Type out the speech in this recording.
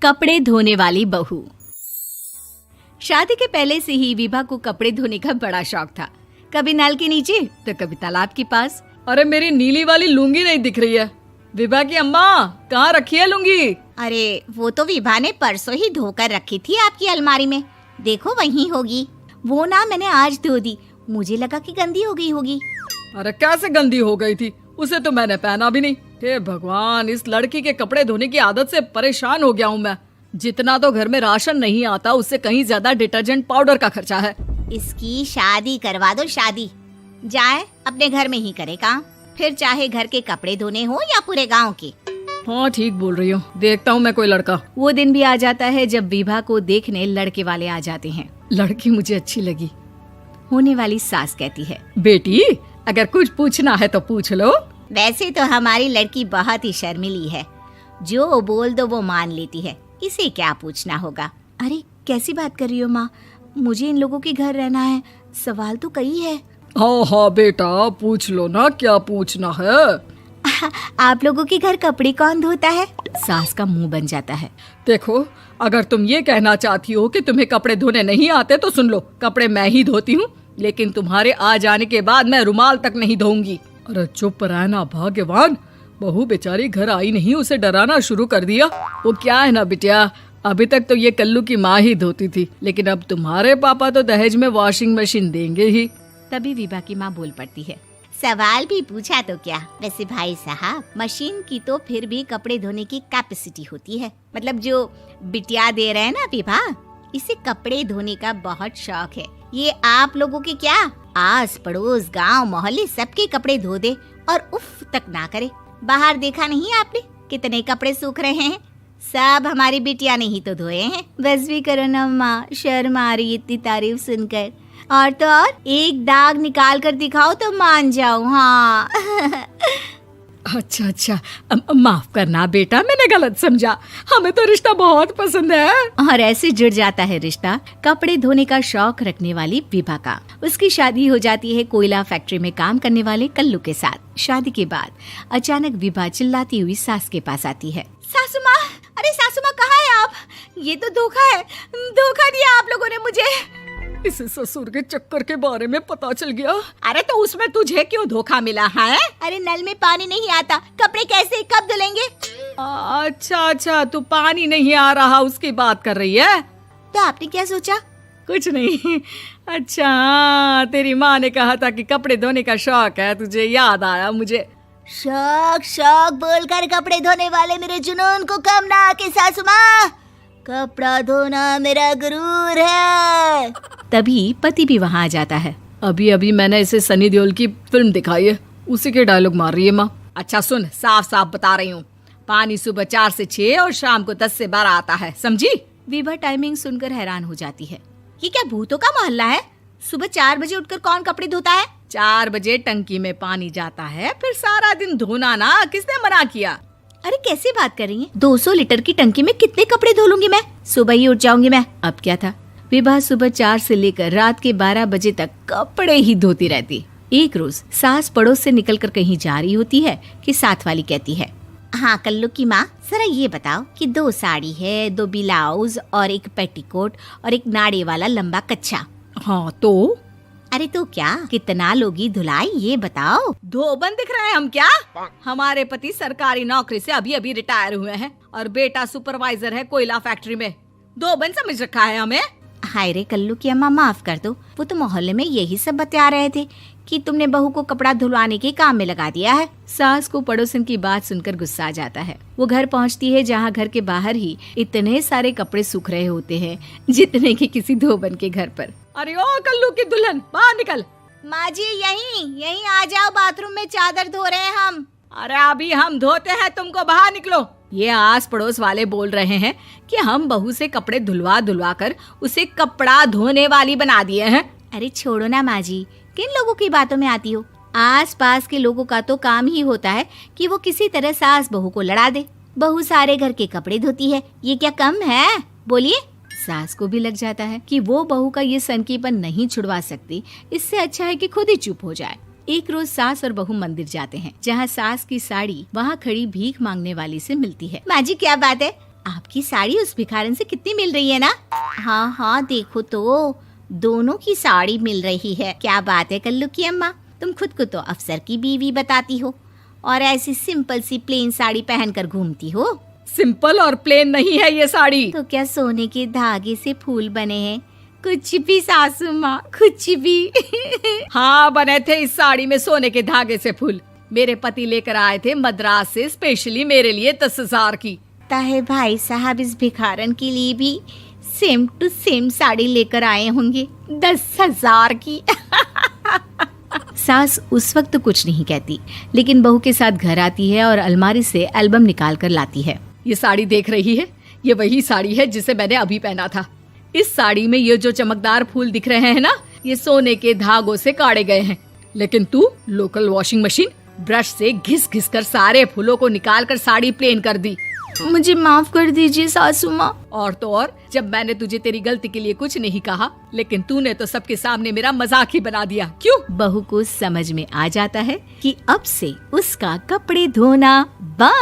कपड़े धोने वाली बहू। शादी के पहले से ही विभा को कपड़े धोने का बड़ा शौक था। कभी नल के नीचे तो कभी तालाब के पास। अरे मेरी नीली वाली लुंगी नहीं दिख रही है। विभा की अम्मा, कहाँ रखी है लुंगी? अरे वो तो विभा ने परसों ही धोकर रखी थी आपकी अलमारी में, देखो वहीं होगी। वो ना मैंने आज धो दी, मुझे लगा कि गंदी हो गई होगी। अरे कैसे गंदी हो गई थी? उसे तो मैंने पहना भी नहीं। हे भगवान, इस लड़की के कपड़े धोने की आदत से परेशान हो गया हूँ मैं। जितना तो घर में राशन नहीं आता, उससे कहीं ज्यादा डिटर्जेंट पाउडर का खर्चा है। इसकी शादी करवा दो, शादी जाए अपने घर में ही करे काम, फिर चाहे घर के कपड़े धोने हो या पूरे गांव के। हाँ ठीक बोल रही हूँ, देखता हूँ मैं कोई लड़का। वो दिन भी आ जाता है जब विभा को देखने लड़के वाले आ जाते हैं। लड़की मुझे अच्छी लगी। होने वाली सास कहती है, बेटी अगर कुछ पूछना है तो पूछ लो। वैसे तो हमारी लड़की बहुत ही शर्मीली है, जो बोल दो वो मान लेती है, इसे क्या पूछना होगा। अरे कैसी बात कर रही हो माँ, मुझे इन लोगों के घर रहना है, सवाल तो कई है। हाँ हाँ बेटा, पूछ लो ना, क्या पूछना है। आप लोगों के घर कपड़े कौन धोता है? सास का मुंह बन जाता है। देखो, अगर तुम ये कहना चाहती हो कि तुम्हें कपड़े धोने नहीं आते तो सुन लो, कपड़े मैं ही धोती हूँ, लेकिन तुम्हारे आ जाने के बाद मैं रुमाल तक नहीं धोऊंगी। अरे चुप रहना भाग्यवान, बहू बेचारी घर आई नहीं, उसे डराना शुरू कर दिया। वो क्या है ना बिटिया, अभी तक तो ये कल्लू की माँ ही धोती थी, लेकिन अब तुम्हारे पापा तो दहेज में वॉशिंग मशीन देंगे ही। तभी विभा की माँ बोल पड़ती है, सवाल भी पूछा तो क्या। वैसे भाई साहब, मशीन की तो फिर भी कपड़े धोने की कैपेसिटी होती है। मतलब जो बिटिया दे रहे हैं ना विभा, इसे कपड़े धोने का बहुत शौक है। ये आप लोगों के क्या, आस पड़ोस गांव मोहल्ले सबके कपड़े धो दे और उफ तक ना करे। बाहर देखा नहीं आपने कितने कपड़े सूख रहे हैं? सब हमारी बिटिया ने ही तो धोए हैं। बस भी करो ना माँ, शर्म आ रही इतनी तारीफ सुनकर। और तो और एक दाग निकाल कर दिखाओ तो मान जाऊं। हाँ अच्छा, माफ करना बेटा, मैंने गलत समझा। हमें तो रिश्ता बहुत पसंद है। और ऐसे जुड़ जाता है रिश्ता कपड़े धोने का शौक रखने वाली विभा का। उसकी शादी हो जाती है कोयला फैक्ट्री में काम करने वाले कल्लू के साथ। शादी के बाद अचानक विभा चिल्लाती हुई सास के पास आती है। सासू माँ, अरे सासू माँ कहाँ है आप? ये तो धोखा है, धोखा दिया आप लोगों ने मुझे। इसे ससुर के चक्कर के बारे में पता चल गया। अरे तो उसमें तुझे क्यों धोखा मिला है? अरे नल में पानी नहीं आता, कपड़े कैसे कब धुलेंगे? अच्छा, तू पानी नहीं आ रहा उसकी बात कर रही है। तो आपने क्या सोचा? कुछ नहीं। अच्छा, तेरी माँ ने कहा था कि कपड़े धोने का शौक है तुझे, याद आया मुझे। शौक बोलकर कपड़े धोने वाले मेरे जुनून को कम ना आके सासू माँ, कपड़ा धोना मेरा गुरूर है। तभी पति भी वहाँ आ जाता है। अभी मैंने इसे सनी देओल की फिल्म दिखाई है, उसी के डायलॉग मार रही है माँ। अच्छा सुन, साफ साफ बता रही हूँ, पानी सुबह 4 से 6 और शाम को 10 से 12 आता है, समझी? विभा टाइमिंग सुनकर हैरान हो जाती है। ये क्या भूतों का मोहल्ला है? सुबह 4 बजे उठकर कौन कपड़े धोता है? 4 बजे टंकी में पानी जाता है, फिर सारा दिन धोना ना, किसने मना किया? अरे कैसी बात कर रही हैं? 200 लीटर की टंकी में कितने कपड़े धो लूंगी मैं? सुबह ही उठ जाऊंगी मैं। अब क्या था, विभा सुबह 4 से लेकर रात के 12 बजे तक कपड़े ही धोती रहती। एक रोज सास पड़ोस से निकलकर कहीं जा रही होती है कि साथ वाली कहती है, हाँ कल्लू की माँ, जरा ये बताओ कि 2 साड़ी है, 2 ब्लाउज और एक पेटीकोट और एक नाड़े वाला लंबा कच्छा। हाँ तो? अरे तो क्या, कितना लोगी धुलाई ये बताओ। धोबन दिख रहे हैं हम क्या? हमारे पति सरकारी नौकरी से अभी रिटायर हुए हैं और बेटा सुपरवाइजर है कोयला फैक्ट्री में। धोबन समझ रखा है हमें? हाय रे कल्लू की अम्मा, माफ कर दो, वो तो मोहल्ले में यही सब बता रहे थे कि तुमने बहू को कपड़ा धुलवाने के काम में लगा दिया है। सास को पड़ोसन की बात सुनकर गुस्सा आ जाता है। वो घर पहुंचती है जहां घर के बाहर ही इतने सारे कपड़े सूख रहे होते हैं जितने कि किसी धोबन के घर पर। अरे ओ कल्लू की दुल्हन, बाहर निकल। माँ जी यहीं आ जाओ, बाथरूम में चादर धो रहे हैं हम। अरे अभी हम धोते हैं, तुमको बाहर निकलो। ये आस पड़ोस वाले बोल रहे हैं कि हम बहू से कपड़े धुलवा कर उसे कपड़ा धोने वाली बना दिए हैं। अरे छोड़ो ना माँ जी, किन लोगों की बातों में आती हो? आस पास के लोगों का तो काम ही होता है कि वो किसी तरह सास बहू को लड़ा दे। बहू सारे घर के कपड़े धोती है, ये क्या कम है? बोलिए। सास को भी लग जाता है कि वो बहू का ये सनकीपन नहीं छुड़वा सकती, इससे अच्छा है कि खुद ही चुप हो जाए। एक रोज सास और बहू मंदिर जाते हैं, जहाँ सास की साड़ी वहाँ खड़ी भीख मांगने वाली से मिलती है। माँ जी क्या बात है, आपकी साड़ी उस भिखारन से कितनी मिल रही है ना? हाँ हाँ देखो तो, दोनों की साड़ी मिल रही है। क्या बात है कल्लू की अम्मा, तुम खुद को तो अफसर की बीवी बताती हो और ऐसी सिंपल सी प्लेन साड़ी पहनकर घूमती हो। सिंपल और प्लेन नहीं है ये साड़ी। तो क्या सोने के धागे से फूल बने हैं? कुछ भी सासू माँ, कुछ भी। हाँ बने थे इस साड़ी में सोने के धागे से फूल। मेरे पति लेकर आए थे मद्रास से स्पेशली मेरे लिए 10,000 की। ताहे भाई साहब इस भिखारन के लिए भी सेम टू सेम साड़ी लेकर आए होंगे 10,000 की। सास उस वक्त तो कुछ नहीं कहती, लेकिन बहू के साथ घर आती है और अलमारी से एल्बम निकाल कर लाती है। ये साड़ी देख रही है, ये वही साड़ी है जिसे मैंने अभी पहना था। इस साड़ी में ये जो चमकदार फूल दिख रहे हैं ना, ये सोने के धागों से काढ़े गए हैं। लेकिन तू लोकल वॉशिंग मशीन ब्रश से घिस घिस कर सारे फूलों को निकाल कर साड़ी प्लेन कर दी। मुझे माफ कर दीजिए सासू माँ। और तो और, जब मैंने तुझे तेरी गलती के लिए कुछ नहीं कहा, लेकिन तूने तो सबके सामने मेरा मजाक ही बना दिया। क्यों? बहू को समझ में आ जाता है कि अब से उसका कपड़े धोना बंद।